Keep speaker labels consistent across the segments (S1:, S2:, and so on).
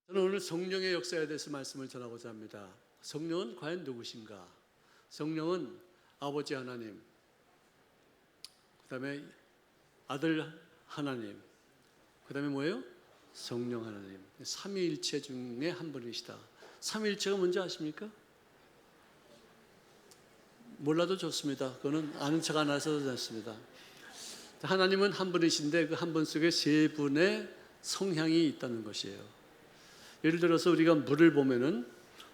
S1: 저는 오늘 성령의 역사에 대해서 말씀을 전하고자 합니다. 성령은 과연 누구신가? 성령은 아버지 하나님, 그 다음에 아들 하나님, 그 다음에 뭐예요? 성령 하나님. 삼위일체 중에 한 분이시다. 삼위일체가 뭔지 아십니까? 몰라도 좋습니다. 그거는 아는 척 안 하셔도 좋습니다. 하나님은 한 분이신데 그 한 분 속에 세 분의 성향이 있다는 것이에요. 예를 들어서 우리가 물을 보면은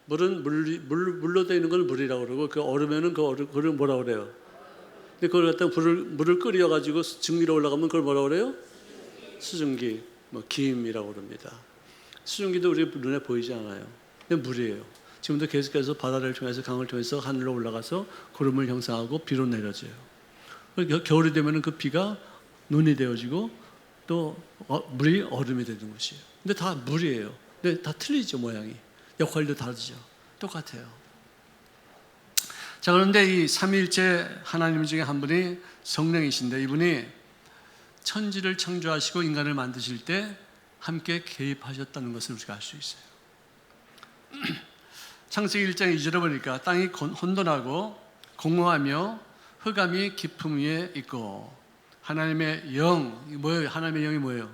S1: 물은 물로 되어 있는 걸 물이라고 그러고 그 얼으면은 그걸 뭐라고 그래요? 근데 그걸 갖다가 물을 끓여가지고 증기로 올라가면 그걸 뭐라고 그래요? 수증기, 뭐 김이라고 그럽니다. 수증기도 우리 눈에 보이지 않아요. 근데 물이에요. 지금도 계속해서 바다를 통해서 강을 통해서 하늘로 올라가서 구름을 형성하고 비로 내려져요. 겨울이 되면은 그 비가 눈이 되어지고 또 물이 얼음이 되는 것이에요. 근데 다 물이에요. 근데 다 틀리죠, 모양이. 역할도 다르죠. 똑같아요. 자, 그런데 이 삼위일체 하나님 중에 한 분이 성령이신데 이분이 천지를 창조하시고 인간을 만드실 때 함께 개입하셨다는 것을 우리가 알 수 있어요. 창세기 1장 2절에 보니까 땅이 혼돈하고 공허하며 흑암이 깊음 위에 있고 하나님의 영, 뭐예요? 하나님의 영이 뭐예요?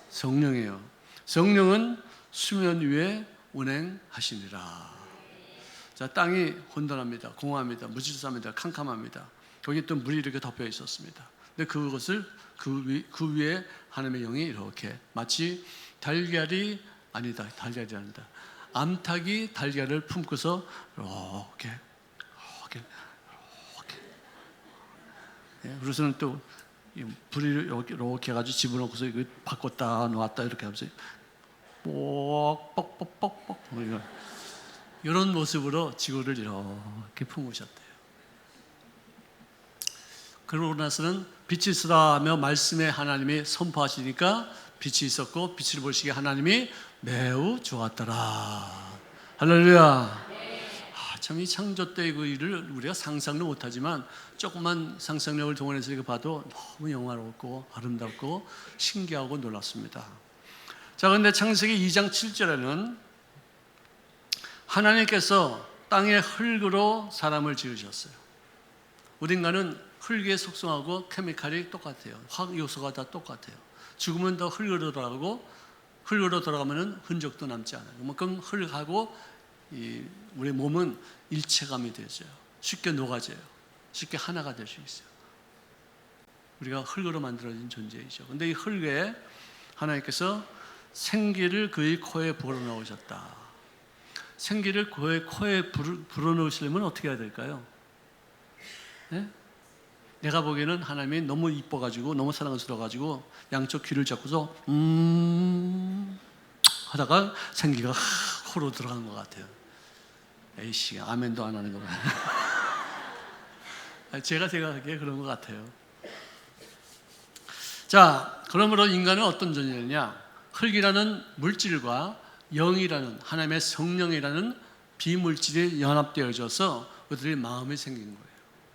S1: 성령이에요. 성령은 수면 위에 운행하시니라. 자, 땅이 혼돈합니다. 공허합니다. 무질서합니다. 캄캄합니다. 거기에 또 물이 이렇게 덮여 있었습니다. 근데 그것을 그 위에 하나님의 영이 이렇게 마치 달걀이 아니다. 암탉이 달걀을 품고서 이렇게 그래서는 또 불이 이렇게 해가지고 집어넣고서 이거 바꿨다 놓았다 이렇게 하면서 뽁뽁뽁뽁 이런 모습으로 지구를 이렇게 품으셨대요. 그러고 나서는 빛이 있으라 하며 말씀의 하나님이 선포하시니까 빛이 있었고 빛을 보시기에 하나님이 매우 좋았더라. 할렐루야. 참 이 창조 때의 그 일을 우리가 상상도 못하지만 조금만 상상력을 동원해서 이거 봐도 너무 영화롭고 아름답고 신기하고 놀랍습니다. 자, 그런데 창세기 2장 7절에는 하나님께서 땅의 흙으로 사람을 지으셨어요. 우리 인간은 흙에 속성하고 케미칼이 똑같아요. 화학 요소가 다 똑같아요. 죽으면 더 흙으로 돌아가면 흔적도 남지 않아요. 그만큼 흙하고 우리 몸은 일체감이 되죠. 쉽게 녹아져요. 쉽게 하나가 될 수 있어요. 우리가 흙으로 만들어진 존재이죠. 그런데 이 흙에 하나님께서 생기를 그의 코에 불어넣으셨다. 생기를 그의 코에 불어넣으시려면 어떻게 해야 될까요? 네? 내가 보기에는 하나님이 너무 이뻐가지고 너무 사랑스러워가지고 양쪽 귀를 잡고서 하다가 생기가 코로 들어간 것 같아요. 에이씨, 아멘도 안 하는 거 봐요. 제가 생각하기에 그런 것 같아요. 자, 그러므로 인간은 어떤 존재냐? 흙이라는 물질과 영이라는 하나님의 성령이라는 비물질이 연합되어져서 그들의 마음이 생긴 거예요.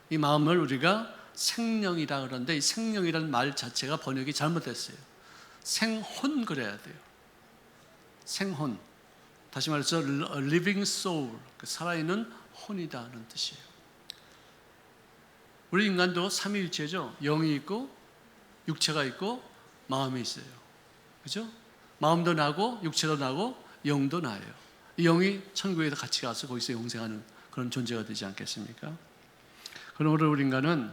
S1: 이 마음을 우리가 생령이라 그러는데 이 생령이라는 말 자체가 번역이 잘못됐어요. 생혼 그래야 돼요. 생혼. 다시 말해서 living soul, 살아있는 혼이다는 뜻이에요. 우리 인간도 삼위일체죠. 영이 있고 육체가 있고 마음이 있어요. 그렇죠? 마음도 나고 육체도 나고 영도 나요. 이 영이 천국에 같이 가서 거기서 영생하는 그런 존재가 되지 않겠습니까? 그러므로 우리 인간은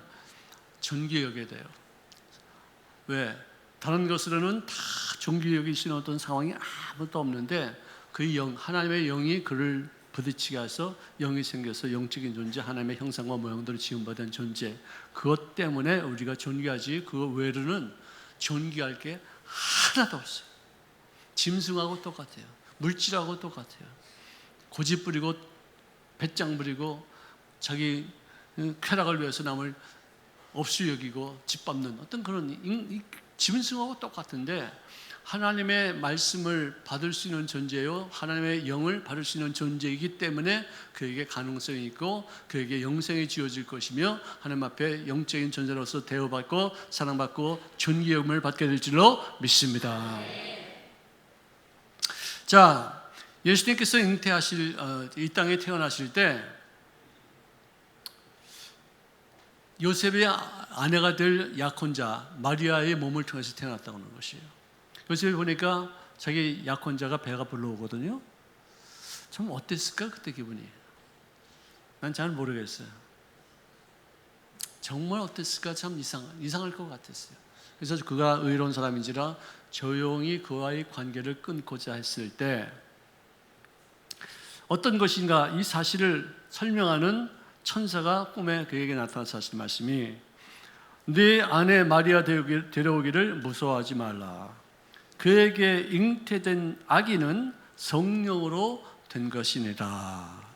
S1: 존귀 여겨야 돼요. 왜? 다른 것으로는 다 존귀 여길 수 있는 어떤 상황이 아무것도 없는데 그 영, 하나님의 영이 그를 부딪히게 해서 영이 생겨서 영적인 존재, 하나님의 형상과 모양대로 지음받은 존재. 그것 때문에 우리가 존귀하지 그 외로는 존귀할 게 하나도 없어요. 짐승하고 똑같아요. 물질하고 똑같아요. 고집 부리고 배짱 부리고 자기 쾌락을 위해서 남을 없이 여기고 짓밟는 어떤 그런 짐승하고 똑같은데 하나님의 말씀을 받을 수 있는 존재요, 하나님의 영을 받을 수 있는 존재이기 때문에 그에게 가능성이 있고 그에게 영생이 지어질 것이며 하나님 앞에 영적인 존재로서 대우받고 사랑받고 존귀함을 받게 될 줄로 믿습니다. 자, 예수님께서 이 땅에 태어나실 때 요셉의 아내가 될 약혼자 마리아의 몸을 통해서 태어났다고 하는 것이에요. 요셉이 보니까 자기 약혼자가 배가 불러오거든요. 참 어땠을까 그때 기분이? 난 잘 모르겠어요. 정말 어땠을까? 참 이상할 것 같았어요. 그래서 그가 의로운 사람인지라 조용히 그와의 관계를 끊고자 했을 때 어떤 것인가 이 사실을 설명하는 천사가 꿈에 그에게 나타나서 하신 말씀이 네 아내 마리아 데려오기를 무서워하지 말라. 그에게 잉태된 아기는 성령으로 된 것이니라.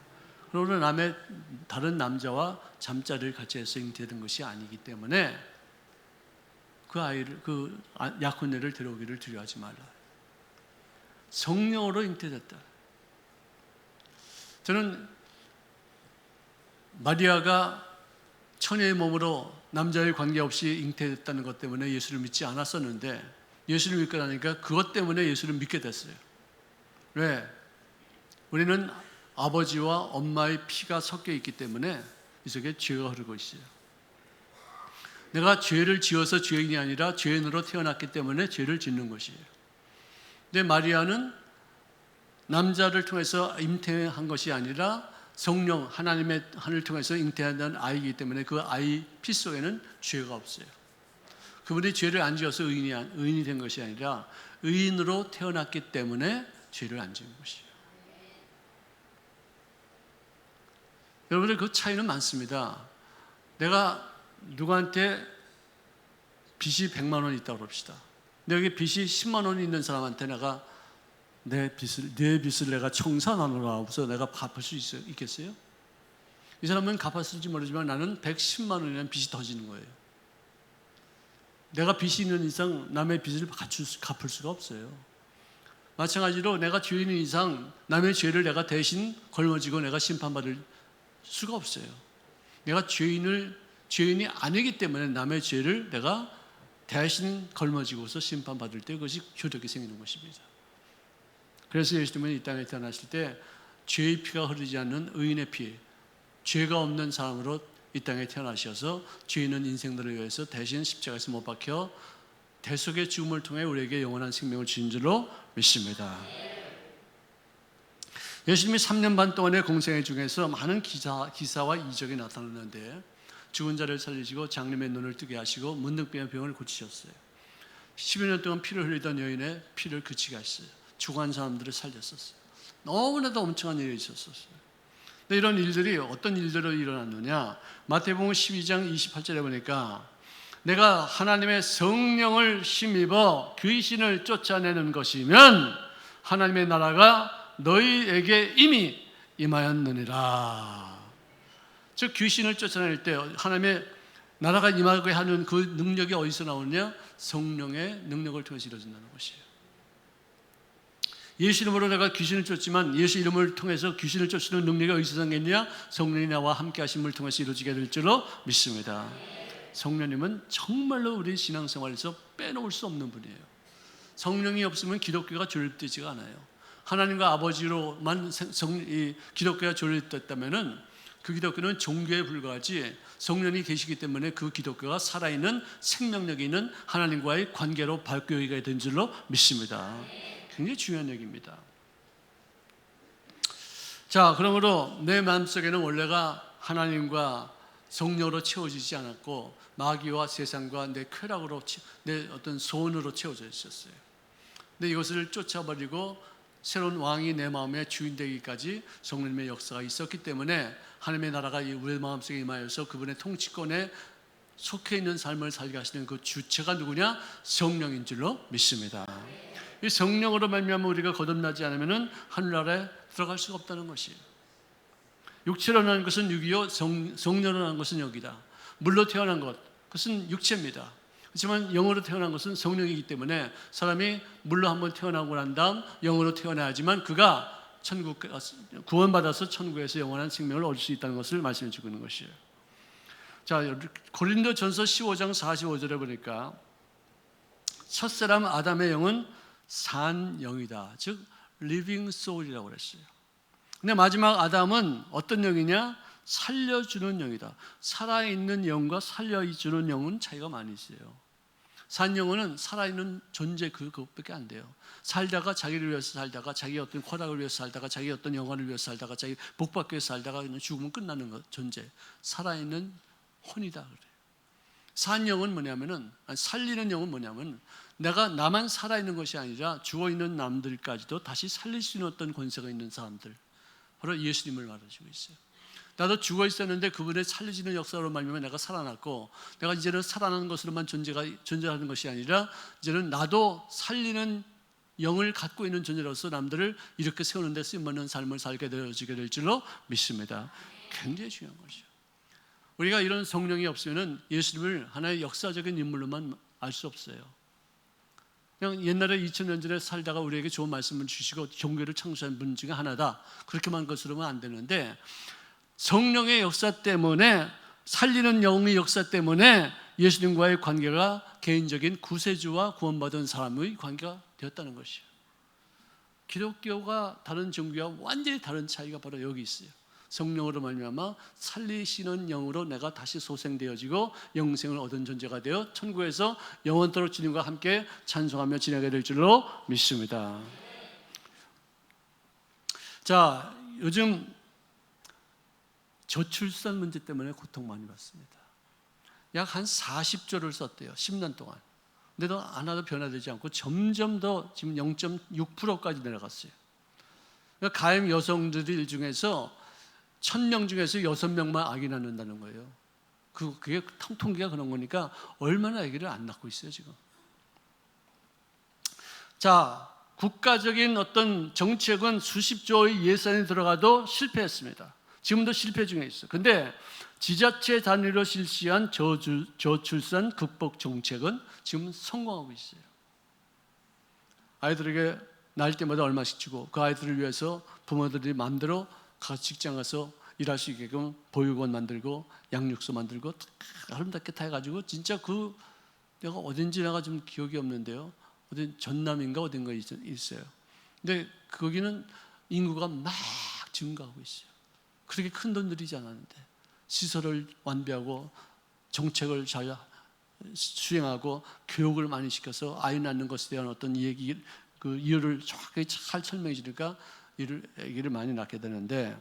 S1: 그러나 다른 남자와 잠자리를 같이 해서 잉태된 것이 아니기 때문에 그 약혼녀를 데려오기를 두려워하지 말라. 성령으로 잉태됐다. 저는 마리아가 처녀의 몸으로 남자의 관계없이 잉태됐다는 것 때문에 예수를 믿지 않았었는데 예수를 믿고 나니까 그것 때문에 예수를 믿게 됐어요. 왜? 우리는 아버지와 엄마의 피가 섞여 있기 때문에 이 속에 죄가 흐르고 있어요. 내가 죄를 지어서 죄인이 아니라 죄인으로 태어났기 때문에 죄를 짓는 것이에요. 근데 마리아는 남자를 통해서 잉태한 것이 아니라 성령 하나님의 하늘을 통해서 잉태한 아이이기 때문에 그 아이 피 속에는 죄가 없어요. 그분이 죄를 안 지어서 의인이 된 것이 아니라 의인으로 태어났기 때문에 죄를 안 지은 것이에요. 여러분들 그 차이는 많습니다. 내가 누구한테 빚이 100만 원 있다고 그럽시다. 근데 여기 빚이 10만 원이 있는 사람한테 내가 내 빚을 내가 청산하노라 하고서 내가 갚을 수 있겠어요? 이 사람은 갚았을지 모르지만 나는 110만 원이라는 빚이 더 지는 거예요. 내가 빚이 있는 이상 남의 빚을 갚을 수가 없어요. 마찬가지로 내가 죄인인 이상 남의 죄를 내가 대신 걸머지고 내가 심판받을 수가 없어요. 내가 죄인이 아니기 때문에 남의 죄를 내가 대신 걸머지고서 심판받을 때 그것이 효력이 생기는 것입니다. 그래서 예수님은 이 땅에 태어나실 때 죄의 피가 흐르지 않는 의인의 피, 죄가 없는 사람으로 이 땅에 태어나셔서 죄 있는 인생들을 위해서 대신 십자가에서 못 박혀 대속의 죽음을 통해 우리에게 영원한 생명을 주신 줄로 믿습니다. 예수님이 3년 반 동안의 공생 중에서 많은 기사와 이적이 나타났는데 죽은 자를 살리시고 장님의 눈을 뜨게 하시고 문둥병의 병을 고치셨어요. 10여 년 동안 피를 흘리던 여인의 피를 그치게 하셨어요. 죽어간 사람들을 살렸었어요. 너무나도 엄청난 일이 있었어요. 근데 이런 일들이 어떤 일들로 일어났느냐? 마태복음 12장 28절에 보니까 내가 하나님의 성령을 힘입어 귀신을 쫓아내는 것이면 하나님의 나라가 너희에게 이미 임하였느니라. 즉 귀신을 쫓아낼 때 하나님의 나라가 임하게 하는 그 능력이 어디서 나오느냐? 성령의 능력을 통해서 이루어진다는 것이에요. 예수 이름으로 내가 귀신을 쫓지만 예수 이름을 통해서 귀신을 쫓는 능력이 어디서 생겼냐? 성령이 나와 함께 하심을 통해서 이루어지게 될 줄로 믿습니다. 성령님은 정말로 우리 신앙생활에서 빼놓을 수 없는 분이에요. 성령이 없으면 기독교가 존립되지가 않아요. 하나님과 아버지로만 기독교가 존립됐다면 그 기독교는 종교에 불과하지 성령이 계시기 때문에 그 기독교가 살아있는 생명력이 있는 하나님과의 관계로 발교가 된 줄로 믿습니다. 굉장히 중요한 얘기입니다. 자, 그러므로 내 마음속에는 원래가 하나님과 성령으로 채워지지 않았고 마귀와 세상과 내 쾌락으로 내 어떤 소원으로 채워져 있었어요. 근데 이것을 쫓아버리고 새로운 왕이 내 마음의 주인 되기까지 성령님의 역사가 있었기 때문에 하나님의 나라가 우리 마음속에 임하여서 그분의 통치권에 속해 있는 삶을 살게 하시는 그 주체가 누구냐? 성령인 줄로 믿습니다. 이 성령으로 말미암아 우리가 거듭나지 않으면 하늘나라에 들어갈 수가 없다는 것이에요. 육체로 난 것은 육이요, 성령으로 난 것은 영이다. 물로 태어난 것, 그것은 육체입니다. 하지만 영으로 태어난 것은 성령이기 때문에 사람이 물로 한번 태어나고 난 다음 영으로 태어나야지만 그가 구원받아서 천국에서 영원한 생명을 얻을 수 있다는 것을 말씀해 주고 있는 것이에요. 자, 고린도전서 15장 45절에 보니까 첫사람 아담의 영은 산 영이다. 즉 living soul이라고 그랬어요. 근데 마지막 아담은 어떤 영이냐? 살려주는 영이다. 살아있는 영과 살려주는 영은 차이가 많이 있어요. 산 영혼은 살아있는 존재 그것밖에 안 돼요. 살다가 자기를 위해서 살다가 자기 어떤 쾌락을 위해서 살다가 자기 어떤 영광을 위해서 살다가 자기 복받기 위해서 살다가 죽으면 끝나는 것 존재. 살아있는 혼이다 그래요. 산 영은 뭐냐면은 살리는 영은 뭐냐면 내가 나만 살아있는 것이 아니라 죽어있는 남들까지도 다시 살릴 수 있는 어떤 권세가 있는 사람들, 바로 예수님을 말해주고 있어요. 나도 죽어 있었는데 그분의 살리시는 역사로 말미암아 내가 살아났고, 내가 이제는 살아나는 것으로만 존재하는 것이 아니라 이제는 나도 살리는 영을 갖고 있는 존재로서 남들을 이렇게 세우는 데 쓰임받는 삶을 살게 되어지게 될 줄로 믿습니다. 굉장히 중요한 것이죠. 우리가 이런 성령이 없으면 예수님을 하나의 역사적인 인물로만 알 수 없어요. 그냥 옛날에 2000년 전에 살다가 우리에게 좋은 말씀을 주시고 종교를 창조한 분 중에 하나다, 그렇게만 것으로는 안 되는데, 성령의 역사 때문에, 살리는 영의 역사 때문에 예수님과의 관계가 개인적인 구세주와 구원받은 사람의 관계가 되었다는 것이에요. 기독교가 다른 종교와 완전히 다른 차이가 바로 여기 있어요. 성령으로 말미암아 살리시는 영으로 내가 다시 소생되어지고 영생을 얻은 존재가 되어 천국에서 영원토록 주님과 함께 찬송하며 지내게 될 줄로 믿습니다. 자, 요즘 저출산 문제 때문에 고통 많이 받습니다. 약 한 40조를 썼대요. 10년 동안. 근데도 하나도 변화되지 않고 점점 더 지금 0.6%까지 내려갔어요. 그러니까 가임 여성들 중에서 1000명 중에서 6명만 아기 낳는다는 거예요. 그게 통계가 그런 거니까 얼마나 아기를 안 낳고 있어요 지금. 자, 국가적인 어떤 정책은 수십조의 예산이 들어가도 실패했습니다. 지금도 실패 중에 있어요. 근데 지자체 단위로 실시한 저출산 극복 정책은 지금 성공하고 있어요. 아이들에게 낳을 때마다 얼마씩 주고, 그 아이들을 위해서 부모들이 마음대로 직장 가서 일할 수 있게끔 보육원 만들고 양육소 만들고 아름답게 다 해가지고, 진짜 내가 어딘지 내가 좀 기억이 없는데요, 어딘 전남인가 어딘가 있어요. 근데 거기는 인구가 막 증가하고 있어요. 그렇게 큰 돈 들이지 않았는데 시설을 완비하고 정책을 잘 수행하고 교육을 많이 시켜서 아이 낳는 것에 대한 어떤 이유를 정확하게 잘 설명해 주니까 아기를 많이 낳게 되는데,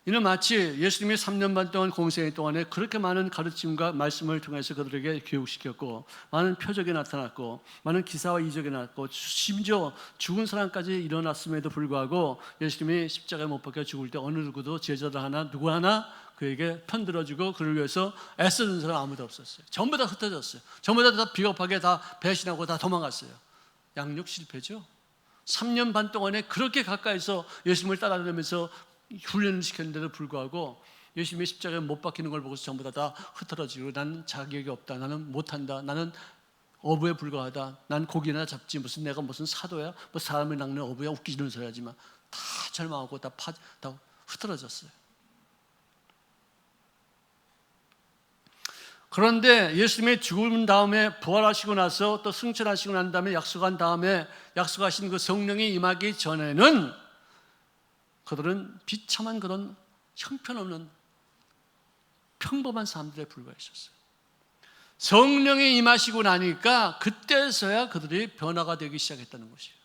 S1: 이는 마치 예수님이 3년 반 동안 공생의 동안에 그렇게 많은 가르침과 말씀을 통해서 그들에게 교육시켰고, 많은 표적이 나타났고, 많은 기사와 이적이 나타났고, 심지어 죽은 사람까지 일어났음에도 불구하고 예수님이 십자가에 못 박혀 죽을 때 어느 누구도 제자들 하나 누구 하나 그에게 편들어주고 그를 위해서 애쓰는 사람 아무도 없었어요. 전부 다 흩어졌어요. 전부 다 비겁하게 다 배신하고 다 도망갔어요. 양육 실패죠. 3년 반 동안에 그렇게 가까이서 예수님을 따라다니면서 훈련을 시켰는데도 불구하고 예수님이 십자가에 못 박히는 걸 보고서 전부 다 흩어지고, 나는 자격이 없다, 나는 못한다, 나는 어부에 불과하다, 난 고기나 잡지, 내가 무슨 사도야, 사람을 낚는 어부야, 웃기는 소리 하지만 다 절망하고 다 흩어졌어요. 그런데 예수님이 죽은 다음에 부활하시고 나서 또 승천하시고 난 다음에 약속하신 그 성령이 임하기 전에는 그들은 비참한 그런 형편없는 평범한 사람들에 불과했었어요. 성령이 임하시고 나니까 그때서야 그들이 변화가 되기 시작했다는 것이에요.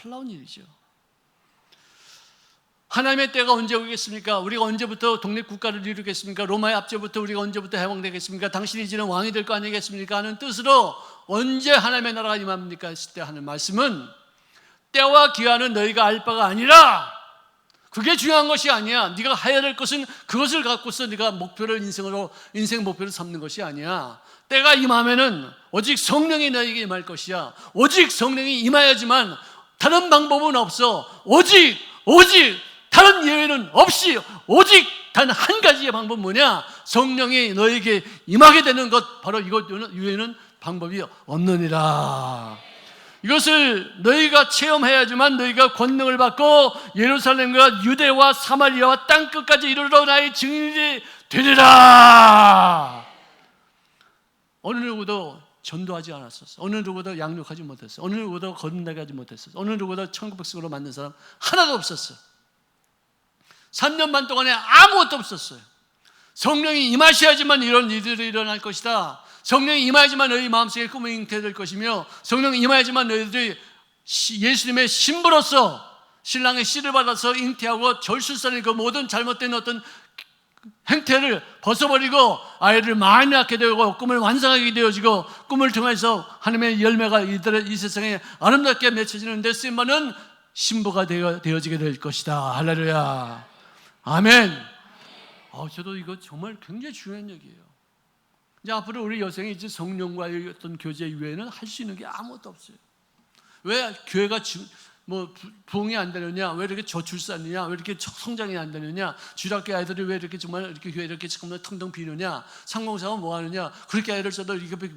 S1: 놀라운 일이죠. 하나님의 때가 언제 오겠습니까? 우리가 언제부터 독립국가를 이루겠습니까? 로마의 압제부터 우리가 언제부터 해방되겠습니까? 당신이 이제는 왕이 될 거 아니겠습니까? 하는 뜻으로 언제 하나님의 나라가 임합니까? 했을 때 하는 말씀은, 때와 기한은 너희가 알 바가 아니라, 그게 중요한 것이 아니야. 네가 해야 될 것은 그것을 갖고서 네가 인생 목표를 삼는 것이 아니야. 때가 임하면은 오직 성령이 너에게 임할 것이야. 오직 성령이 임하야지만 다른 방법은 없어. 오직 다른 예외는 없이 오직 단 한 가지의 방법은 뭐냐? 성령이 너에게 임하게 되는 것, 바로 이것 이외에는 방법이 없느니라. 이것을 너희가 체험해야지만 너희가 권능을 받고 예루살렘과 유대와 사마리아와 땅끝까지 이르러 나의 증인이 되리라. 어느 누구도 전도하지 않았었어. 어느 누구도 양육하지 못했어. 어느 누구도 거듭나게 하지 못했어. 어느 누구도 천국 백성으로 만든 사람 하나도 없었어. 3년 반 동안에 아무것도 없었어요. 성령이 임하셔야지만 이런 일들이 일어날 것이다. 성령이 임하야지만 너희 마음속에 꿈이 잉태될 것이며, 성령이 임하야지만 너희들이 예수님의 신부로서 신랑의 씨를 받아서 잉태하고 절수산의 그 모든 잘못된 어떤 행태를 벗어버리고 아이를 많이 낳게 되고 꿈을 완성하게 되어지고, 꿈을 통해서 하나님의 열매가 이 세상에 아름답게 맺혀지는 데 쓰임받는 신부가 되어지게 될 것이다. 할렐루야. 아멘. 저도 이거 정말 굉장히 중요한 얘기예요. 이제 앞으로 우리 여성이 이제 성령과의 어떤 교제 이외에는 할 수 있는 게 아무것도 없어요. 왜 교회가 부흥이 안 되느냐? 왜 이렇게 저출산이냐? 왜 이렇게 성장이 안 되느냐? 주일학교 아이들이 왜 이렇게 정말 이렇게 교회 이렇게 정말 텅텅 비느냐? 상공사가 뭐 하느냐? 그렇게 아이를 써도 이렇게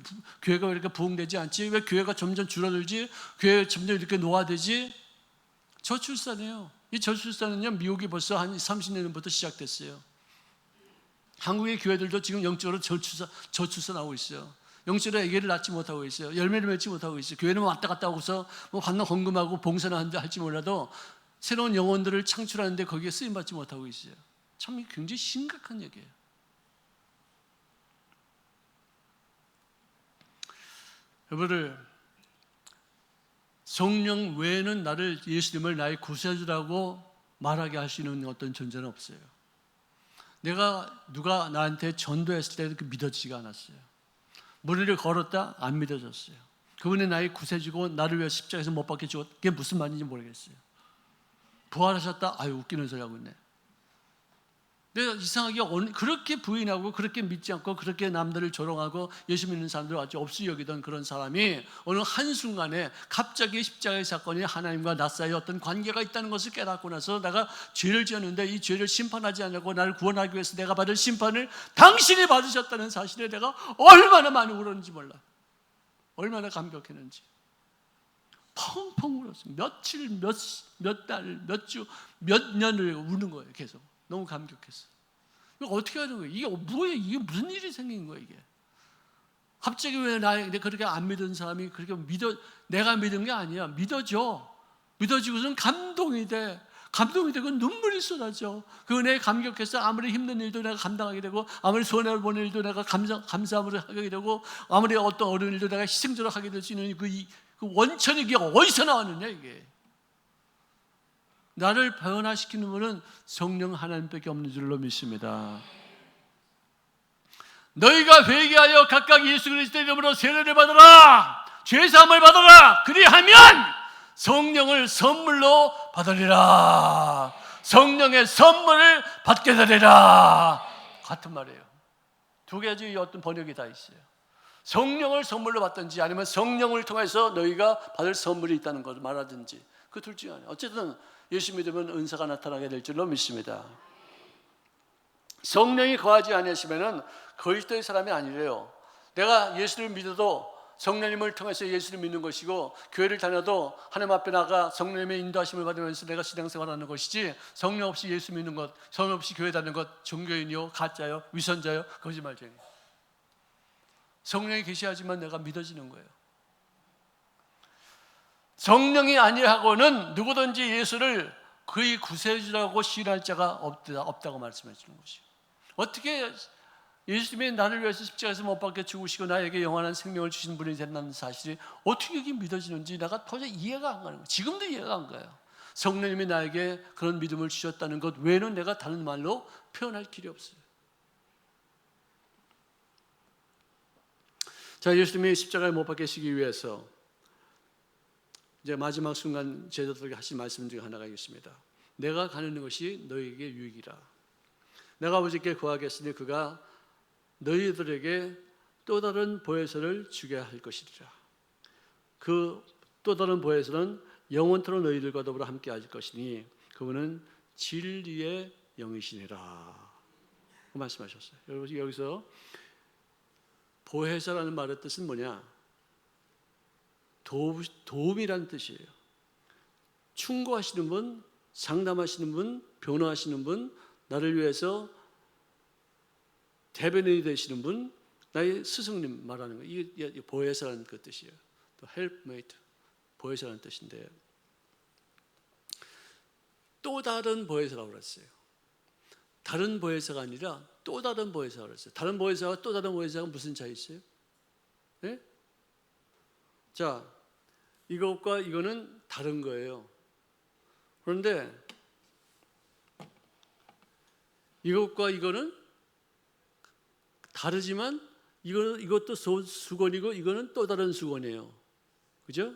S1: 교회가 왜 이렇게 부흥되지 않지? 왜 교회가 점점 줄어들지? 교회 점점 이렇게 노화되지? 저출산이에요. 이 저출산은요, 미국이 벌써 한 30년부터 시작됐어요. 한국의 교회들도 지금 영적으로 저출산하고 있어요. 영적으로 아기를 낳지 못하고 있어요. 열매를 맺지 못하고 있어요. 교회는 왔다 갔다 하고서 환난 헌금하고 봉사는 할지 몰라도 새로운 영혼들을 창출하는데 거기에 쓰임받지 못하고 있어요. 참 굉장히 심각한 얘기예요. 여러분들, 성령 외에는 나를, 예수님을 나의 구세주라고 말하게 할 수 있는 어떤 존재는 없어요. 누가 나한테 전도했을 때도 믿어지지가 않았어요. 무리를 걸었다? 안 믿어졌어요. 그분이 나의 구세주고 나를 위해 십자가에서 못 박혀 죽었다. 그게 무슨 말인지 모르겠어요. 부활하셨다? 아유, 웃기는 소리 하고 있네. 내가 이상하게 그렇게 부인하고 그렇게 믿지 않고 그렇게 남들을 조롱하고 예수 믿는 사람들을 아주 없이 여기던 그런 사람이 어느 한순간에 갑자기 십자가의 사건이 하나님과 나 사이에 어떤 관계가 있다는 것을 깨닫고 나서 내가 죄를 지었는데 이 죄를 심판하지 않고 나를 구원하기 위해서 내가 받을 심판을 당신이 받으셨다는 사실에 내가 얼마나 많이 울었는지 몰라. 얼마나 감격했는지. 펑펑 울었어요. 며칠, 몇 달, 몇 주, 몇 년을 우는 거예요. 계속. 너무 감격했어. 이거 어떻게 하는 거예요? 이게 뭐예요? 이게 무슨 일이 생긴 거예요? 이게 갑자기 왜 나에게 그렇게 안 믿은 사람이 그렇게 내가 믿은 게 아니야. 믿어지고서는 감동이 되고 눈물이 쏟아져. 그 은혜에 감격해서 아무리 힘든 일도 내가 감당하게 되고, 아무리 손해를 보는 일도 내가 감사함으로 하게 되고, 아무리 어떤 어려운 일도 내가 희생적으로 하게 될 수 있는 그 원천이 이게 어디서 나왔느냐 이게. 나를 변화시키는 분은 성령 하나님밖에 없는 줄로 믿습니다. 너희가 회개하여 각각 예수 그리스도의 이름으로 세례를 받으라. 죄사함을 받으라. 그리하면 성령을 선물로 받으리라. 성령의 선물을 받게 되리라. 같은 말이에요. 두 가지 어떤 번역이 다 있어요. 성령을 선물로 받든지 아니면 성령을 통해서 너희가 받을 선물이 있다는 것을 말하든지, 그 둘 중에 하나. 어쨌든 예수 믿으면 은사가 나타나게 될 줄로 믿습니다. 성령이 거하지 않으시면은 그리스도의 사람이 아니래요. 내가 예수를 믿어도 성령님을 통해서 예수를 믿는 것이고, 교회를 다녀도 하나님 앞에 나가 성령님의 인도하심을 받으면서 내가 신앙생활하는 것이지, 성령 없이 예수 믿는 것, 성령 없이 교회 다니는 것 종교인이요, 가짜요, 위선자요, 거짓말쟁이. 성령이 계시하지만 내가 믿어지는 거예요. 성령이 아니하고는 누구든지 예수를 그의 구세주라고 시인할 자가 없다고 말씀해 주는 것이요. 어떻게 예수님이 나를 위해서 십자가에서 못 박혀 죽으시고 나에게 영원한 생명을 주신 분이 된다는 사실이 어떻게 이게 믿어지는지 내가 도저히 이해가 안 가는 거예요. 지금도 이해가 안 가요. 성령님이 나에게 그런 믿음을 주셨다는 것 외에는 내가 다른 말로 표현할 길이 없어요. 자, 예수님이 십자가에 못 박히시기 위해서 이제 마지막 순간 제자들에게 하신 말씀 중에 하나가 있습니다. 내가 가는 것이 너희에게 유익이라. 내가 아버지께 구하겠으니 그가 너희들에게 또 다른 보혜사를 주게 할 것이리라. 그 또 다른 보혜사는 영원토록 너희들과 더불어 함께 하실 것이니 그분은 진리의 영이시니라. 그 말씀하셨어요. 여러분, 여기서 보혜사라는 말의 뜻은 뭐냐? 도움이라는 뜻이에요. 충고하시는 분, 상담하시는 분, 변호하시는 분, 나를 위해서 대변인이 되시는 분, 나의 스승님 말하는 거, 이게 보혜사라는 그 뜻이에요. 또 helpmate, 보혜사라는 뜻인데, 또 다른 보혜사라고 그랬어요. 다른 보혜사가 아니라 또 다른 보혜사라고 그랬어요. 다른 보혜사와 또 다른 보혜사가 무슨 차이 있어요? 네? 자, 이것과 이거는 다른 거예요. 그런데 이것과 이거는 다르지만 이것도 수건이고 이거는 또 다른 수건이에요. 그죠?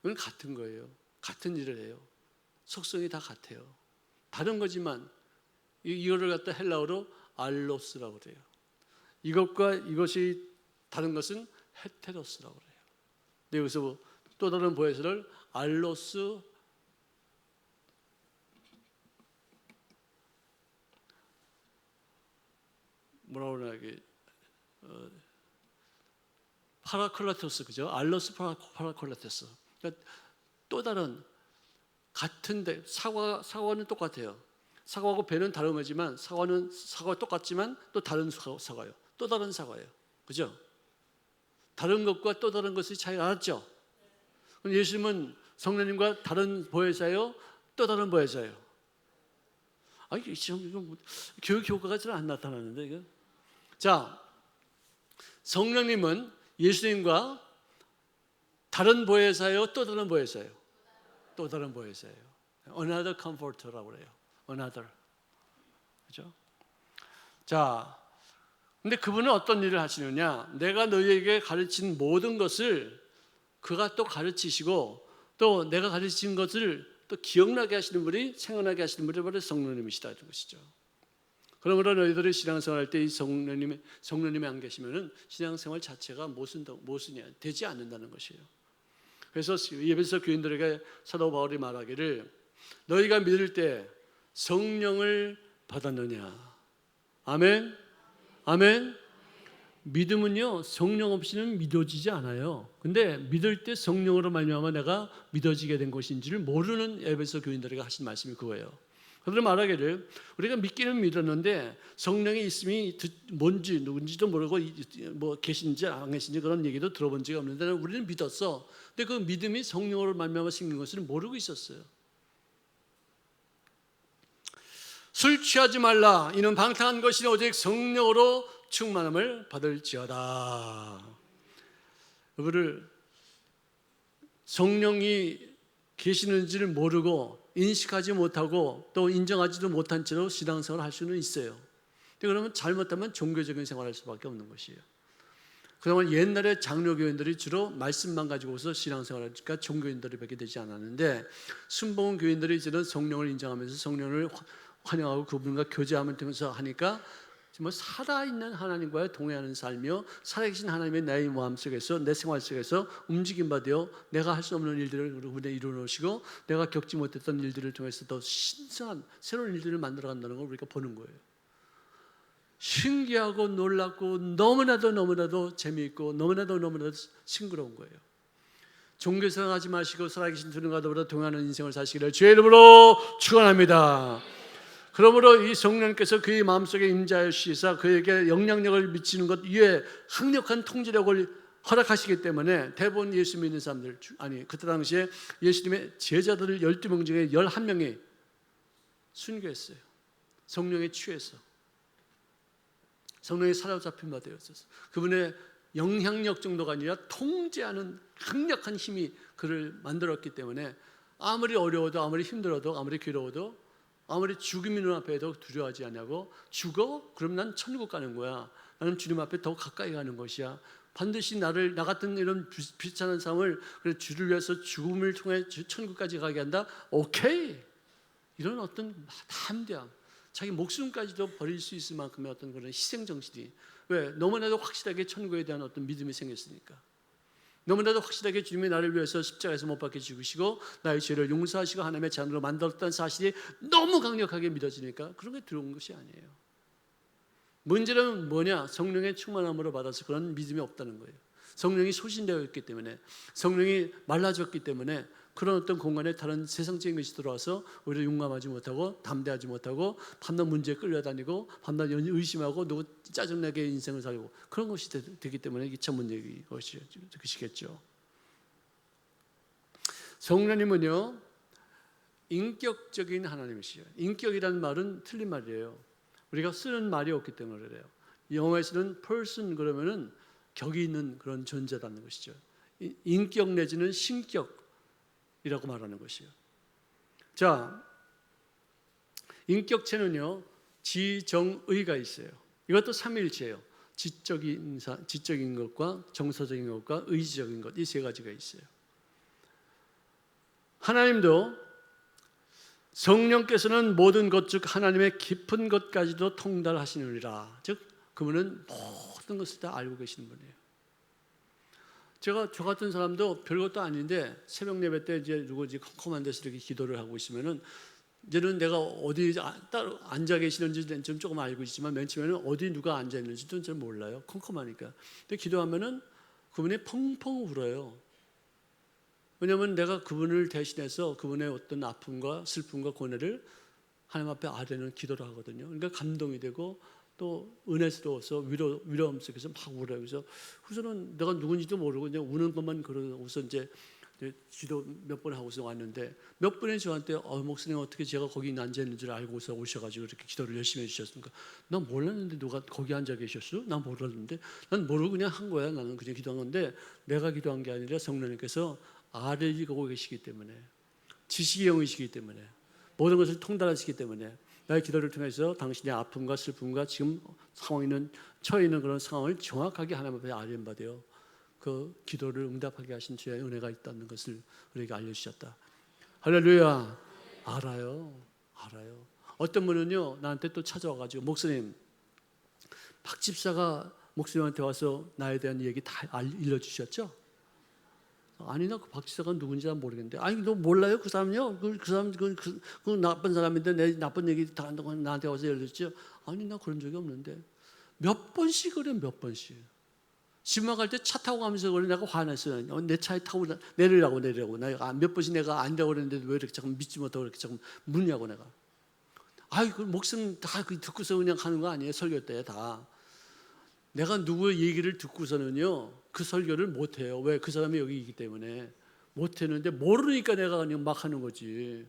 S1: 이건 같은 거예요. 같은 일을 해요. 속성이 다 같아요. 다른 거지만 이거를 갖다 헬라어로 알로스라고 그래요. 이것과 이것이 다른 것은 헤테로스라고 그래요. 근데 여기서 또 다른 보혜사를 알로스 뭐라고 그러나 이게 파라클라토스, 그죠? 알로스 파라클라토스. 그러니까 또 다른 같은데 사과는 똑같아요. 사과하고 배는 다른 거지만 사과가 똑같지만 또 다른 사과예요. 또 다른 사과예요. 그죠? 다른 것과 또 다른 것의 차이가 알았죠? 그럼 예수님은 성령님과 다른 보혜사예요? 또 다른 보혜사예요? 이게 지금 교육 효과가 잘 안 나타나는데 이거. 자, 성령님은 예수님과 다른 보혜사예요? 또 다른 보혜사예요? 또 다른 보혜사예요. Another comforter라고 그래요. Another. 그죠? 자, 근데 그분은 어떤 일을 하시느냐? 내가 너희에게 가르친 모든 것을 그가 또 가르치시고 또 내가 가르친 것을 또 기억나게 하시는 분이, 생각나게 하시는 분이 바로 성령님이시다 이런 것이죠. 그러므로 너희들이 신앙생활할 때 이 성령님이 안 계시면은 신앙생활 자체가 모순이야 되지 않는다는 것이에요. 그래서 에베소 교인들에게 사도 바울이 말하기를 너희가 믿을 때 성령을 받았느냐. 아멘. 아멘. 믿음은요 성령 없이는 믿어지지 않아요. 근데 믿을 때 성령으로 말미암아 내가 믿어지게 된 것인지를 모르는 에베소 교인들에게 하신 말씀이 그거예요. 그들은 말하기를 우리가 믿기는 믿었는데 성령이 있음이 뭔지 누군지도 모르고 뭐 계신지 안 계신지 그런 얘기도 들어본 적이 없는데 우리는 믿었어. 근데 그 믿음이 성령으로 말미암아 생긴 것을 모르고 있었어요. 술 취하지 말라. 이는 방탕한 것이 오직 성령으로 충만함을 받을지어다. 그거를 성령이 계시는지를 모르고 인식하지 못하고 또 인정하지도 못한 채로 신앙생활을 할 수는 있어요. 그러면 잘못하면 종교적인 생활을 할 수밖에 없는 것이에요. 그동안 옛날에 장로교인들이 주로 말씀만 가지고서 신앙생활을 하니까 종교인들이 뵙게 되지 않았는데 순복음 교인들이 이제는 성령을 인정하면서 성령을 환영하고 그분과 교제하면서 하니까 뭐 살아있는 하나님과의 동행하는 삶이요 살아계신 하나님의 나의 마음속에서 내 생활 속에서 움직임받아 내가 할 수 없는 일들을 그분에 이루어놓으시고 내가 겪지 못했던 일들을 통해서 더 신선한 새로운 일들을 만들어간다는 걸 우리가 보는 거예요. 신기하고 놀랍고 너무나도 재미있고 너무나도 싱그러운 거예요. 종교생활 하지 마시고 살아계신 주님과 더불어 동행하는 인생을 사시기를 주의 이름으로 축원합니다. 그러므로 이 성령께서 그의 마음속에 임재하시사 그에게 영향력을 미치는 것 위에 강력한 통제력을 허락하시기 때문에 대부분 예수 믿는 사람들, 그때 당시에 예수님의 제자들 12명 중에 11명이 순교했어요. 성령에 취해서 성령에 사로잡힌 바 되었어요. 그분의 영향력 정도가 아니라 통제하는 강력한 힘이 그를 만들었기 때문에 아무리 어려워도 아무리 힘들어도 아무리 괴로워도 아무리 죽음이 눈앞에도 두려워하지 않냐고. 죽어? 그럼 난 천국 가는 거야. 나는 주님 앞에 더 가까이 가는 것이야. 반드시 나 같은 이런 비참한 삶을 주를 위해서 죽음을 통해 천국까지 가게 한다. 오케이. 이런 어떤 담대함, 자기 목숨까지도 버릴 수 있을 만큼의 어떤 그런 희생 정신이, 왜? 너무나도 확실하게 천국에 대한 어떤 믿음이 생겼으니까. 너무나도 확실하게 주님이 나를 위해서 십자가에서 못 박혀 죽으시고 나의 죄를 용서하시고 하나님의 자녀로 만들었다는 사실이 너무 강력하게 믿어지니까 그런 게 들어온 것이 아니에요. 문제는 뭐냐? 성령의 충만함으로 받아서 그런 믿음이 없다는 거예요. 성령이 소진되어 있기 때문에, 성령이 말라졌기 때문에 그런 어떤 공간에 다른 세상적인 것이 들어와서 오히려 용감하지 못하고 담대하지 못하고 밤낮 문제에 끌려다니고 밤낮 의심하고 누구 짜증나게 인생을 살고 그런 것이 되기 때문에 이 전문적인 것이겠죠. 성령님은요, 인격적인 하나님이시죠. 인격이라는 말은 틀린 말이에요. 우리가 쓰는 말이 없기 때문에 그래요. 영어에서는 person 그러면은 격이 있는 그런 존재라는 것이죠. 인격 내지는 신격이라고 말하는 것이에요. 자, 인격체는요, 지정의가 있어요. 이것도 삼위일체예요. 지적인 것과 정서적인 것과 의지적인 것, 이 세 가지가 있어요. 하나님도 성령께서는 모든 것 즉 하나님의 깊은 것까지도 통달하시느니라. 즉 그분은 모든 것을 다 알고 계시는 분이에요. 저 같은 사람도 별것도 아닌데 새벽 예배 때 이제 누구지 컴컴한 데서 이렇게 기도를 하고 있으면은 이제는 내가 어디 따로 앉아 계시는지 좀 조금 알고 있지만 맨 처음에는 어디 누가 앉아 있는지도 잘 몰라요. 컴컴하니까. 근데 기도하면은 그분이 펑펑 울어요. 왜냐하면 내가 그분을 대신해서 그분의 어떤 아픔과 슬픔과 고뇌를 하나님 앞에 아뢰는 기도를 하거든요. 그러니까 감동이 되고 또 은혜스러워서 위로함 속에서 막 울어요. 그래서 우선은 내가 누군지도 모르고 그냥 우는 것만 그러고 우선 이제 기도 몇 번 하고서 왔는데 몇 분이 저한테 목사님 어떻게 제가 거기 앉아 있는 줄 알고서 오셔가지고 이렇게 기도를 열심히 해주셨습니까? 난 몰랐는데 누가 거기 앉아 계셨어? 난 몰랐는데 난 모르고 그냥 한 거야. 나는 그냥 기도한 건데 내가 기도한 게 아니라 성령님께서 알고 계시기 때문에 지식의 영이시기 때문에 모든 것을 통달하시기 때문에 나의 기도를 통해서 당신의 아픔과 슬픔과 지금 처해 있는 그런 상황을 정확하게 하나님 앞에 알림받아요. 그 기도를 응답하게 하신 주의 은혜가 있다는 것을 우리에게 알려주셨다. 할렐루야. 알아요. 어떤 분은요 나한테 또 찾아와가지고 목사님 박 집사가 목사님한테 와서 나에 대한 얘기 다 알려주셨죠? 아니 나 그 박 집사가 누군지 난 모르겠는데 아니 너 몰라요 그 사람요? 그 사람 그 나쁜 사람인데 내 나쁜 얘기 다 한다고 나한테 와서 알려줬죠? 아니 나 그런 적이 없는데 몇 번씩 그래 몇 번씩 집만 갈 때 차 타고 가면서 그래 내가 화냈어요. 내 차에 타고 내리라고 내가 몇 번씩 내가 안다고 그랬는데 왜 이렇게 자꾸 믿지 못하고 이렇게 자꾸 묻냐고 내가 아이 그 목숨 다 듣고서 그냥 하는 거 아니에요 설교 때 다 내가 누구의 얘기를 듣고서는요 그 설교를 못해요. 왜? 그 사람이 여기 있기 때문에 못했는데 모르니까 내가 그냥 막 하는 거지.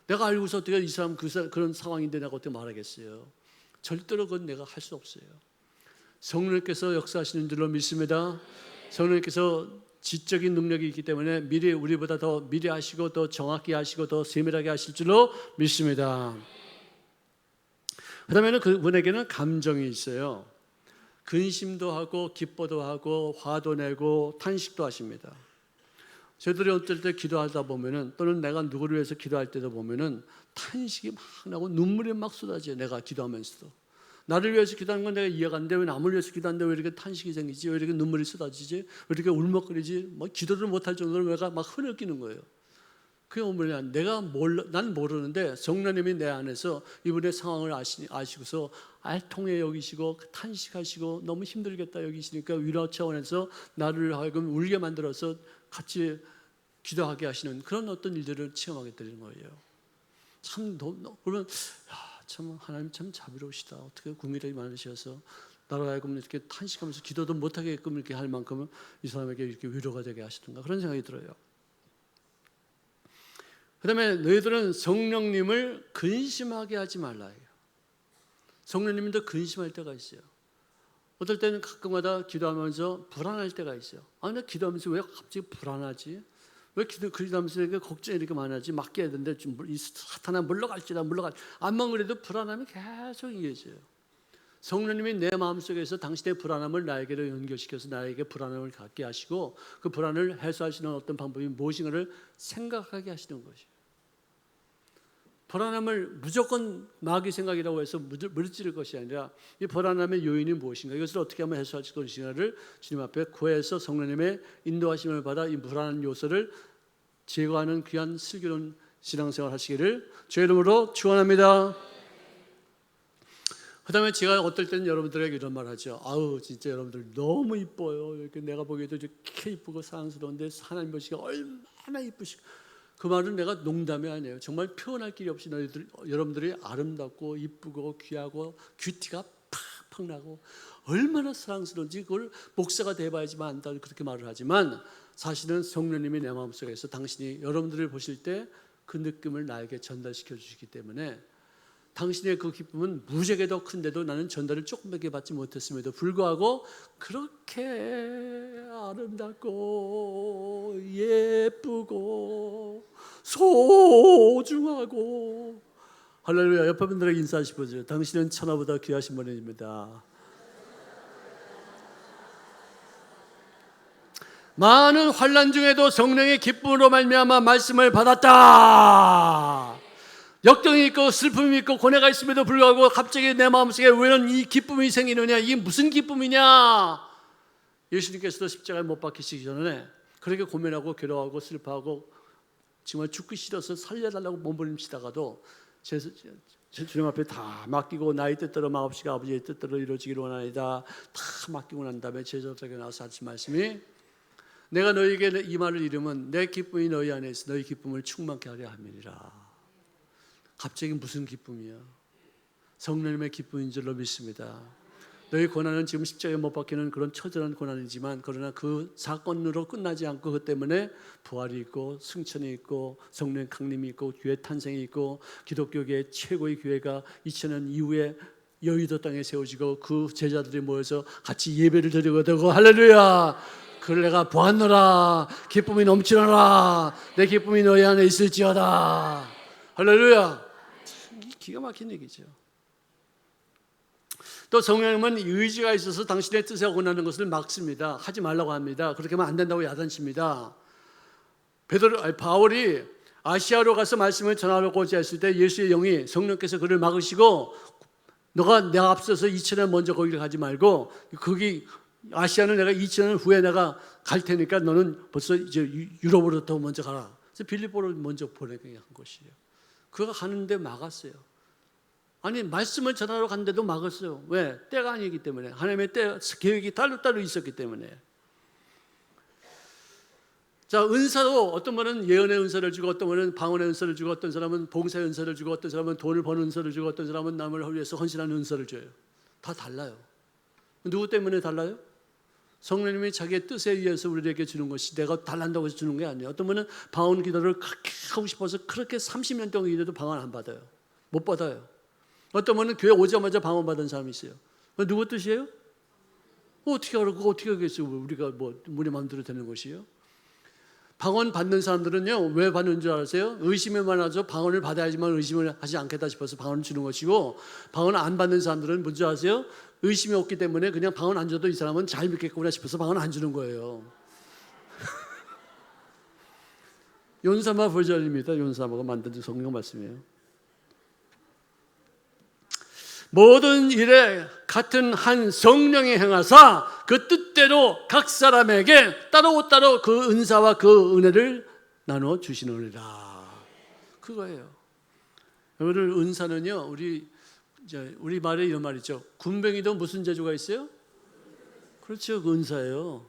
S1: 내가 알고서 어떻게 이 사람 그런 상황인데 내가 어떻게 말하겠어요. 절대로 그건 내가 할 수 없어요. 성령께서 역사하시는 줄로 믿습니다. 성령께서 지적인 능력이 있기 때문에 미리 우리보다 더 미리 하시고 더 정확히 하시고 더 세밀하게 하실 줄로 믿습니다. 그다음에는 그분에게는 감정이 있어요. 근심도 하고 기뻐도 하고 화도 내고 탄식도 하십니다. 저희들이 어떨 때 기도하다 보면은 또는 내가 누구를 위해서 기도할 때도 보면은 탄식이 막 나고 눈물이 막 쏟아져요. 내가 기도하면서도 나를 위해서 기도하는 건 내가 이해가 안 돼. 왜 남을 위해서 기도하는데 왜 이렇게 탄식이 생기지? 왜 이렇게 눈물이 쏟아지지? 왜 이렇게 울먹거리지? 뭐 기도를 못할 정도로 내가 막 흐느끼는 거예요. 그게 뭐냐? 난 모르는데 성령님이 내 안에서 이분의 상황을 아시고서 알통해 여기시고 탄식하시고 너무 힘들겠다 여기시니까 위로 차원에서 나를 하여금 울게 만들어서 같이 기도하게 하시는 그런 어떤 일들을 체험하게 되는 거예요. 참 그러면 참 하나님 참 자비로우시다. 어떻게 국민들이 많으셔서 나로 하여금 이렇게 탄식하면서 기도도 못하게끔 이렇게 할 만큼은 이 사람에게 이렇게 위로가 되게 하시던가 그런 생각이 들어요. 그 다음에 너희들은 성령님을 근심하게 하지 말라 해요. 성령님도 근심할 때가 있어요. 어떨 때는 가끔마다 기도하면서 불안할 때가 있어요. 나 기도하면서 왜 갑자기 불안하지? 왜 기도하면서 이렇게 걱정이 이렇게 많아지? 맡겨야 되는데 이 사탄아 물러갈지다 암만 그래도 불안함이 계속 이어져요. 성령님이 내 마음속에서 당신의 불안함을 나에게로 연결시켜서 나에게 불안함을 갖게 하시고 그 불안을 해소하시는 어떤 방법이 무엇인가를 생각하게 하시는 것이에요. 불안함을 무조건 마귀 생각이라고 해서 무너뜨릴 것이 아니라 이 불안함의 요인이 무엇인가, 이것을 어떻게 하면 해소할 것인가를 주님 앞에 구해서 성령님의 인도하심을 받아 이 불안한 요소를 제거하는 귀한 슬기로운 신앙생활 하시기를 주의 이름으로 축원합니다. 그 다음에 제가 어떨 때는 여러분들에게 이런 말 하죠. 아우 진짜 여러분들 너무 이뻐요. 이렇게 내가 보기에도 이렇게 이쁘고 사랑스러운데 하나님 보시기가 얼마나 이쁘시고 그 말은 내가 농담이 아니에요. 정말 표현할 길이 없이 여러분들이 아름답고 이쁘고 귀하고 큐티가 팍팍 나고 얼마나 사랑스러운지 그걸 목사가 돼봐야지만 안다 그렇게 말을 하지만 사실은 성령님이 내 마음속에서 당신이 여러분들을 보실 때 그 느낌을 나에게 전달시켜 주시기 때문에 당신의 그 기쁨은 무지하게 더 큰데도 나는 전달을 조금밖에 받지 못했음에도 불구하고 그렇게 아름답고 예쁘고 소중하고 할렐루야. 옆에 분들에게 인사하시죠. 당신은 천하보다 귀하신 분입니다. 많은 환난 중에도 성령의 기쁨으로 말미암아 말씀을 받았다. 역경이 있고 슬픔이 있고 고뇌가 있음에도 불구하고 갑자기 내 마음속에 왜 이 기쁨이 생기느냐, 이게 무슨 기쁨이냐. 예수님께서도 십자가에 못 박히시기 전에 그렇게 고민하고 괴로워하고 슬퍼하고 정말 죽기 싫어서 살려달라고 몸부림치다가도 제 주님 앞에 다 맡기고 나의 뜻대로 마옵시고 아버지의 뜻대로 이루어지기를 원하나이다 다 맡기고 난 다음에 제자들에게 나와서 하신 말씀이 내가 너희에게 이 말을 이루면 내 기쁨이 너희 안에 있어 너희 기쁨을 충만케 하려 함이니라. 갑자기 무슨 기쁨이야? 성령님의 기쁨인 줄로 믿습니다. 너희 고난은 지금 십자가에 못 박히는 그런 처절한 고난이지만 그러나 그 사건으로 끝나지 않고 그것 때문에 부활이 있고 승천이 있고 성령의 강림이 있고 교회 탄생이 있고 기독교계의 최고의 교회가 2000년 이후에 여의도 땅에 세워지고 그 제자들이 모여서 같이 예배를 드리게 되고 할렐루야. 그를 내가 보았노라. 기쁨이 넘치노라. 내 기쁨이 너희 안에 있을지어다. 할렐루야. 기가 막힌 얘기죠. 또 성령님은 의지가 있어서 당신의 뜻에 원하는 것을 막습니다. 하지 말라고 합니다. 그렇게 하면 안 된다고 야단칩니다. 바울이 아시아로 가서 말씀을 전하려고자 했을 때 예수의 영이 성령께서 그를 막으시고 너가 내 앞서서 2000년 먼저 거기를 가지 말고 거기 아시아는 내가 2000년 후에 내가 갈 테니까 너는 벌써 이제 유럽으로부터 먼저 가라. 그래서 빌립보를 먼저 보내게 한 것이에요. 그가 가는데 막았어요. 아니 말씀을 전하러 갔는데도 막았어요. 왜? 때가 아니기 때문에. 하나님의 때 계획이 따로 있었기 때문에. 자, 은사도 어떤 분은 예언의 은사를 주고 어떤 분은 방언의 은사를 주고 어떤 사람은 봉사의 은사를 주고 어떤 사람은 돈을 버는 은사를 주고 어떤 사람은 남을 위해서 헌신하는 은사를 줘요. 다 달라요. 누구 때문에 달라요? 성령님이 자기의 뜻에 의해서 우리에게 주는 것이 내가 달란다고 해서 주는 게 아니에요. 어떤 분은 방언 기도를 그렇게 하고 싶어서 그렇게 30년 동안 기도도 방언 안 받아요. 못 받아요. 어떤 분은 교회 오자마자 방언 받은 사람이 있어요. 누구 뜻이에요? 어떻게 알아? 그거 어떻게 하겠어요? 우리가 뭐 우리 마음대로 되는 것이에요? 방언 받는 사람들은요 왜 받는 줄 아세요? 의심이 많아서 방언을 받아야지만 의심을 하지 않겠다 싶어서 방언을 주는 것이고 방언을 안 받는 사람들은 뭔지 아세요? 의심이 없기 때문에 그냥 방언 안 줘도 이 사람은 잘 믿겠구나 싶어서 방언 안 주는 거예요. 연사마 버전입니다. 연사마가 만든 성경 말씀이에요. 모든 일에 같은 한 성령이 행하사 그 뜻대로 각 사람에게 따로 그 은사와 그 은혜를 나눠 주시느니라. 그거예요. 여러분 은사는요 우리 말에 이런 말이죠. 군뱅이도 무슨 재주가 있어요? 그렇죠. 그 은사예요.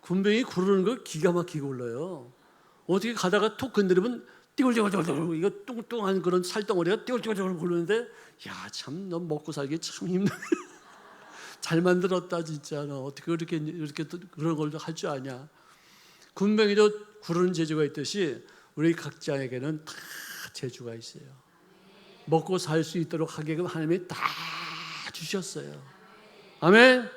S1: 군뱅이 구르는 거 기가 막히게 굴러요. 어떻게 가다가 톡 건드리면 띠글띠글 이거 뚱뚱한 그런 살덩어리가 띠글띠글 굴르는데 야, 참 너 먹고 살기 참 힘들어. 잘 만들었다 진짜. 너 어떻게 이렇게 그런 걸 할 줄 아냐. 군뱅이도 구르는 재주가 있듯이 우리 각자에게는 다 재주가 있어요. 먹고 살 수 있도록 하게끔 하나님이 다 주셨어요. 아멘.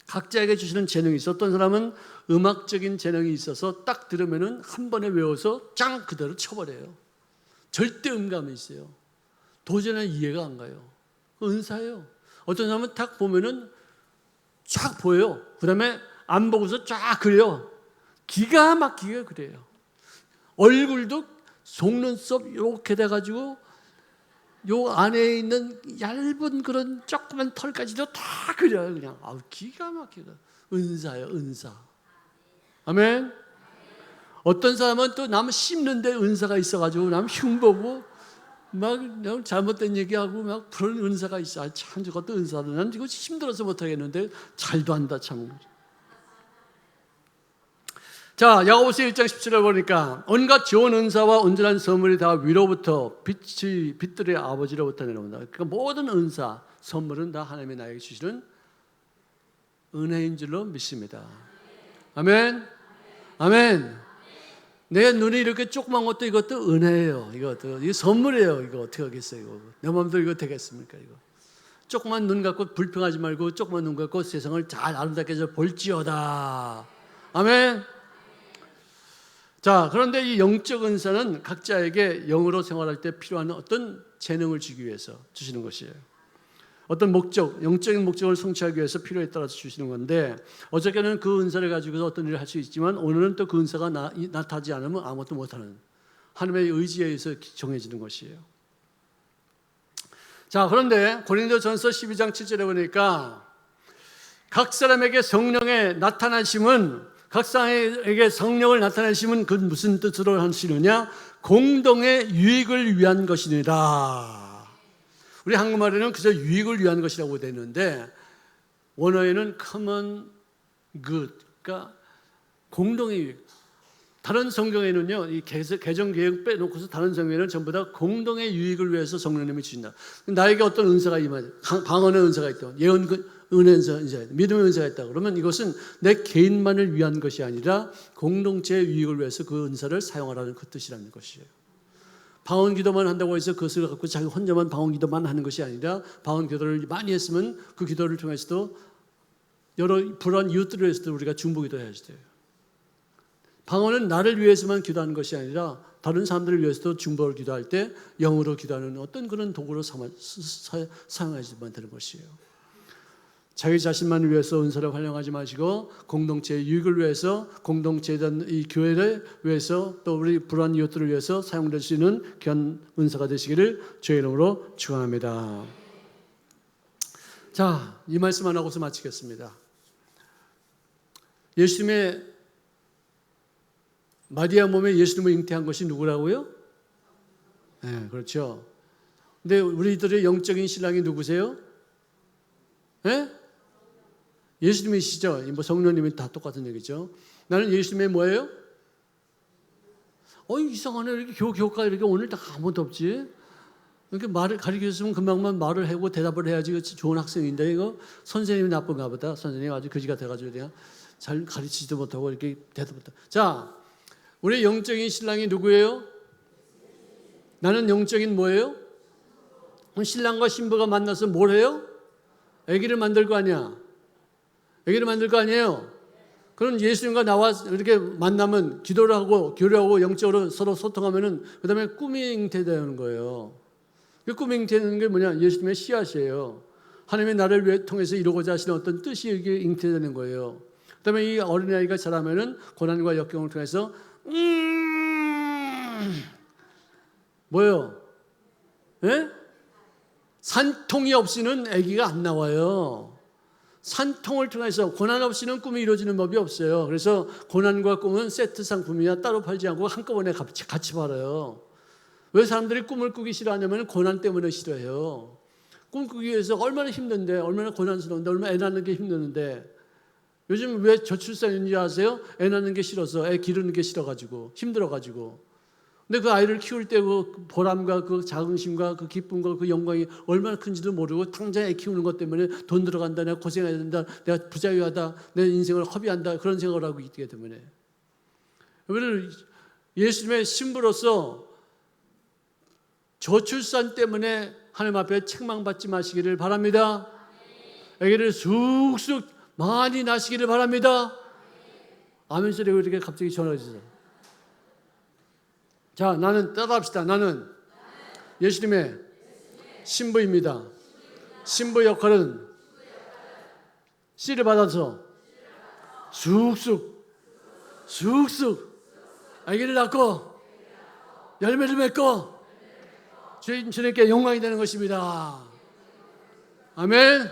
S1: 각자에게 주시는 재능이 있어. 어떤 사람은 음악적인 재능이 있어서 딱 들으면은 한 번에 외워서 짱 그대로 쳐버려요. 절대 음감이 있어요. 도저히 이해가 안 가요. 은사예요. 어떤 사람은 딱 보면은 쫙 보여요. 그 다음에 안 보고서 쫙 그려요. 기가 막히게 그래요. 얼굴도 속눈썹 이렇게 돼가지고 요 안에 있는 얇은 그런 조그만 털까지도 다 그려요. 그냥 아우 기가 막히다. 은사예요, 은사. 아멘. 어떤 사람은 또 남 씹는데 은사가 있어가지고 남 흉보고 막 잘못된 얘기하고 막 그런 은사가 있어. 아, 참 저것도 은사다. 난 이거 힘들어서 못하겠는데 잘도 한다 참. 자, 야고보서 1장 17절 보니까 온갖 좋은 은사와 온전한 선물이 다 위로부터 빛들의 아버지로부터 내려온다. 그러니까 모든 은사, 선물은 다 하나님이 나에게 주시는 은혜인 줄로 믿습니다. 아멘. 아멘. 내 눈이 이렇게 조그만 것도 이것도 은혜예요. 이게 선물이에요. 이거 어떻게 하겠어요? 이거. 내 마음대로 이거 되겠습니까? 이거. 조그만 눈 갖고 불평하지 말고 조그만 눈 갖고 세상을 잘 아름답게 볼지어다. 아멘. 자, 그런데 이 영적 은사는 각자에게 영으로 생활할 때 필요한 어떤 재능을 주기 위해서 주시는 것이에요. 어떤 목적, 영적인 목적을 성취하기 위해서 필요에 따라서 주시는 건데, 어저께는 그 은사를 가지고서 어떤 일을 할 수 있지만 오늘은 또 그 은사가 나타나지 않으면 아무것도 못하는 하나님의 의지에 의해서 정해지는 것이에요. 자, 그런데 고린도전서 12장 7절에 보니까 각 사람에게 성령의 나타나심은, 각 사람에게 성령을 나타내심은 그 무슨 뜻으로 하시느냐? 공동의 유익을 위한 것이니라. 우리 한국말에는 그저 유익을 위한 것이라고 되어 있는데 원어에는 common good, 그러니까 공동의 유익. 다른 성경에는요, 이 개정 계획 빼놓고서 다른 성경에는 전부 다 공동의 유익을 위해서 성령님이 주신다. 나에게 어떤 은사가 임하죠. 방언의 은사가 있다. 예언 은혜 은사가 있다. 믿음의 은사가 있다. 그러면 이것은 내 개인만을 위한 것이 아니라 공동체의 유익을 위해서 그 은사를 사용하라는 그 뜻이라는 것이에요. 방언 기도만 한다고 해서 그것을 갖고 자기 혼자만 방언 기도만 하는 것이 아니라 방언 기도를 많이 했으면 그 기도를 통해서도 여러 불안 이웃들을 위해서도 우리가 중보기도 해야지 돼요. 방언은 나를 위해서만 기도하는 것이 아니라 다른 사람들을 위해서도 중보를 기도할 때 영으로 기도하는 어떤 그런 도구로 사용하지만 되는 것이에요. 자기 자신만을 위해서 은사를 활용하지 마시고 공동체의 유익을 위해서, 공동체에 대한 이 교회를 위해서, 또 우리 불안 이웃들을 위해서 사용될 수 있는 귀한 은사가 되시기를 주의 이름으로 축원합니다. 자, 이 말씀 안 하고서 마치겠습니다. 예수님의 마리아 몸에 예수님을 잉태한 것이 누구라고요? 네, 그렇죠. 근데 우리들의 영적인 신랑이 누구세요? 네? 예수님이시죠. 뭐 성령님이 다 똑같은 얘기죠. 나는 예수님의 뭐예요? 이상하네. 이렇게 교과 이렇게 오늘 다 아무도 없지. 이렇게 말을 가르쳐줬으면 금방만 말을 하고 대답을 해야지 좋은 학생인데 이거 선생님이 나쁜가 보다. 선생님이 아주 거지가 돼가지고 내가 잘 가르치지도 못하고 이렇게 대답 못하고. 자, 우리 영적인 신랑이 누구예요? 나는 영적인 뭐예요? 신랑과 신부가 만나서 뭘 해요? 아기를 만들 거 아니야. 아기를 만들 거 아니에요. 그럼 예수님과 나와 이렇게 만나면 기도를 하고 교류하고 영적으로 서로 소통하면은 그 다음에 꿈이 잉태되는 거예요. 그 꿈이 잉태되는 게 뭐냐? 예수님의 씨앗이에요. 하나님의 나를 통해서 이루고자 하시는 어떤 뜻이 이게 잉태되는 거예요. 그 다음에 이 어린아이가 자라면은 고난과 역경을 통해서 뭐예요? 예? 산통이 없이는 아기가 안 나와요. 산통을 통해서 고난 없이는 꿈이 이루어지는 법이 없어요. 그래서 고난과 꿈은 세트 상품이야. 따로 팔지 않고 한꺼번에 같이 팔아요. 왜 사람들이 꿈을 꾸기 싫어하냐면 고난 때문에 싫어해요. 꿈 꾸기 위해서 얼마나 힘든데, 얼마나 고난스러운데, 얼마나 애 낳는 게 힘드는데. 요즘 왜 저출산인지 아세요? 애 낳는 게 싫어서, 애 기르는 게 싫어가지고, 힘들어가지고. 근데 그 아이를 키울 때 그 보람과 그 자긍심과 그 기쁨과 그 영광이 얼마나 큰지도 모르고 당장 애 키우는 것 때문에 돈 들어간다, 내가 고생해야 된다, 내가 부자유하다, 내 인생을 허비한다, 그런 생각을 하고 있기 때문에. 여러분, 예수님의 신부로서 저출산 때문에 하나님 앞에 책망받지 마시기를 바랍니다. 아기를 쑥쑥 많이 낳으시기를 바랍니다. 아멘 소리가 이렇게 갑자기 전화가 있어요. 자, 나는 따라합시다. 나는 예수님의 신부입니다. 신부 역할은 씨를 받아서 쑥쑥 아기를 낳고 열매를 맺고 주님께 영광이 되는 것입니다. 아멘.